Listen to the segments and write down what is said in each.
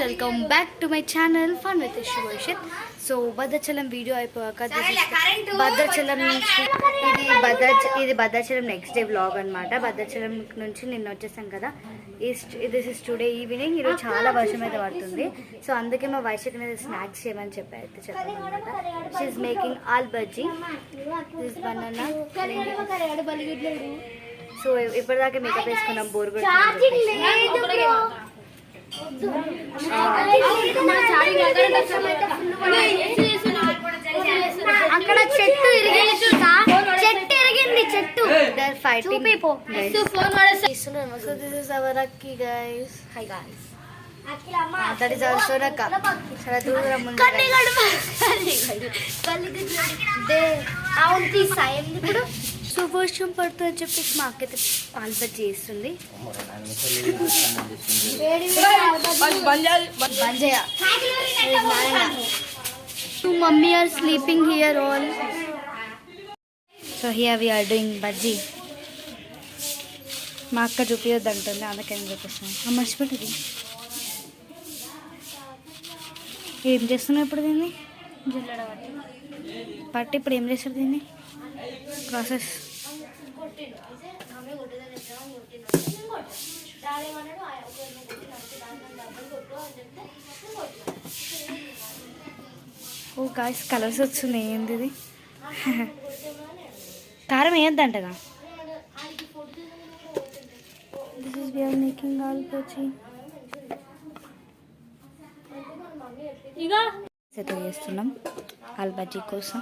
Welcome back to my channel fun with భవిష్యత్. So Bhadrachalam video అయిపోయాక భద్రాచలం నుంచి ఇది భద్రాచలం నెక్స్ట్ డే వ్లాగ్ అనమాట. భద్రాచలం నుంచి నిన్న వచ్చేసాం కదా. This is today evening. ఈరోజు చాలా వర్షం అయితే పడుతుంది. సో అందుకే మా వైశాఖ్ అనేది స్నాక్స్ చేయమని చెప్పామన్నమాట. She is making aloo bajji, this banana. So ఇప్పటిదాకా మేకప్ వేసుకున్నాం, బోర్ కూడా అక్కడ చెట్టు ఇరిగింది చెట్టు. చాలా దూరం ఇప్పుడు. సో వర్షం పడుతుందని చెప్పేసి మా అక్క అయితే పాలు బజ్జీ చేస్తుంది. Mummy are sleeping here all. So here we are doing bajji. మా అక్క చూపించొద్దు అంటుంది, అందుకని చూపిస్తాను. మర్చిపోతుంది. ఏం చేస్తున్నావు ఇప్పుడు దీన్ని? పట్టి ఇప్పుడు ఏం చేస్తారు దీన్ని? ప్రాసెస్ ఓ గాయ్స్, కలర్స్ వస్తున్నాయి. ఏంది ఇది? కారం వేయద్దంటగా. This is we are making aloo bajji. అయితే చేస్తున్నాం ఆల్ బజ్జీ కోసం.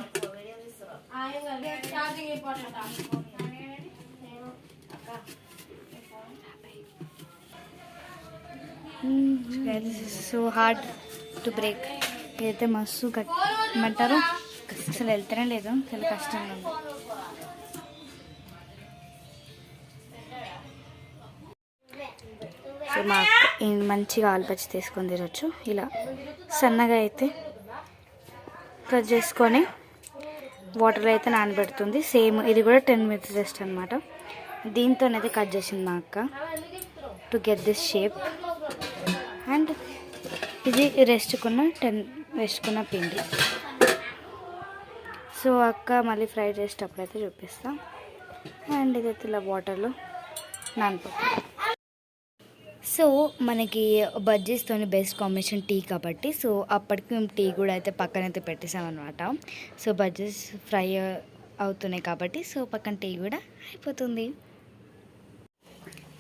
So hard to break. ఇదైతే మస్తు ఏమంటారు, అసలు వెళ్తేనే లేదు, చాలా కష్టంగా ఉంది. సో మా మంచిగా ఆలుపచ్చి తీసుకొని తినొచ్చు. ఇలా సన్నగా అయితే ప్రెస్ చేసుకొని వాటర్లో అయితే నానబెడుతుంది. సేమ్ ఇది కూడా 10 minutes రెస్ట్ అనమాట. దీంతోనైతే కట్ చేసింది మా అక్క to get this shape. And ఇది రెస్ట్కున్న పిండి. సో అక్క మళ్ళీ ఫ్రై చేసేటప్పుడు అయితే చూపిస్తాం. అండ్ ఇదైతే ఇలా వాటర్లో నానబెట్టాలి. సో మనకి బజ్జీస్తోని బెస్ట్ కాంబినేషన్ టీ కాబట్టి, సో అప్పటికి మేము టీ కూడా అయితే పక్కనైతే పెట్టేసామన్నమాట. సో బజ్జీస్ ఫ్రై అవుతున్నాయి కాబట్టి సో పక్కన టీ కూడా అయిపోతుంది.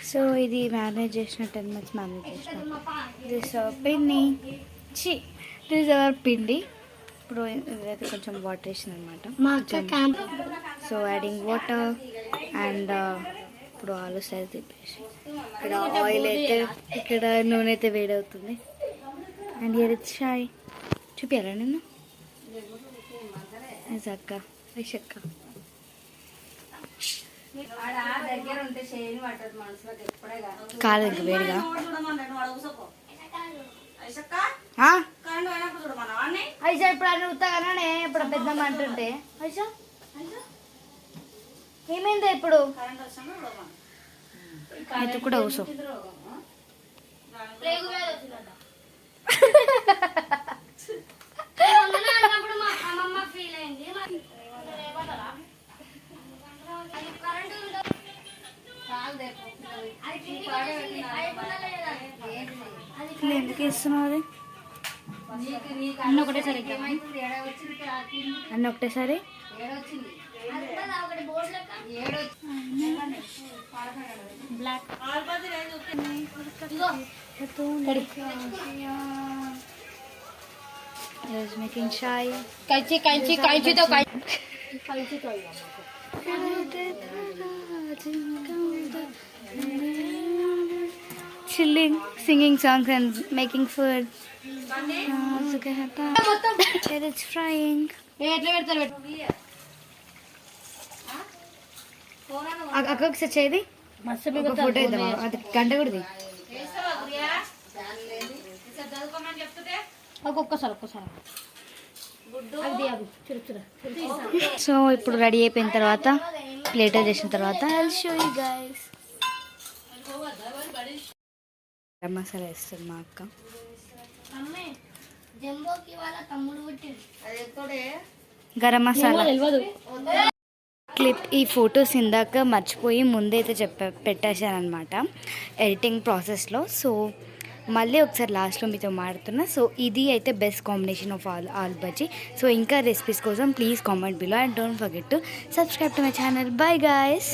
సో ఇది మ్యారినేట్ చేసిన 10 minutes మ్యారినేట్ చేసిన దిస్ పిండి. ఇప్పుడు ఇదైతే కొంచెం వాటర్ వేసింది అనమాట. సో యాడింగ్ వాటర్ అండ్ ఇప్పుడు ఆలు సైజ్ తిప్పేసి ఇక్కడ ఆయిల్ అయితే, ఇక్కడ నూనె అయితే వేడవుతుంది. అండ్ ఇయర్ చాయ్ చూపించారా నేను అక్క వైశక్క కాదు ఇంక వేడిగా. ఐషా ఇప్పుడు అన్ని ఉత్తగానే ఇప్పుడు పెద్దమ్మ అంటుంటే ఐషా ఏమైంది ఇప్పుడు? ఇది కూడా అవసరం. ఎందుకు ఇస్తున్నావు అది? అన్న ఒకటేసారి black making chai. chilling, singing songs and making food. It's frying. అక్కడికి సెట్ చేయది ఫోటో ఇద్దామా? అది గంట కూడా ఒక్కొక్కసారి. సో ఇప్పుడు రెడీ అయిపోయిన తర్వాత ప్లేట్ చేసిన తర్వాత గరం మసాలా వేస్తుంది మా అక్క. గరం మసాలా క్లిప్. ఈ ఫొటోస్ ఇందాక మర్చిపోయి ముందైతే పెట్టేశానమాట ఎడిటింగ్ ప్రాసెస్లో. సో మళ్ళీ ఒకసారి లాస్ట్లో మీతో మాడుతున్నా. సో ఇది అయితే best combination of all bajji. So ఇంకా రెసిపీస్ కోసం please comment below and don't forget to subscribe to my channel. By guys.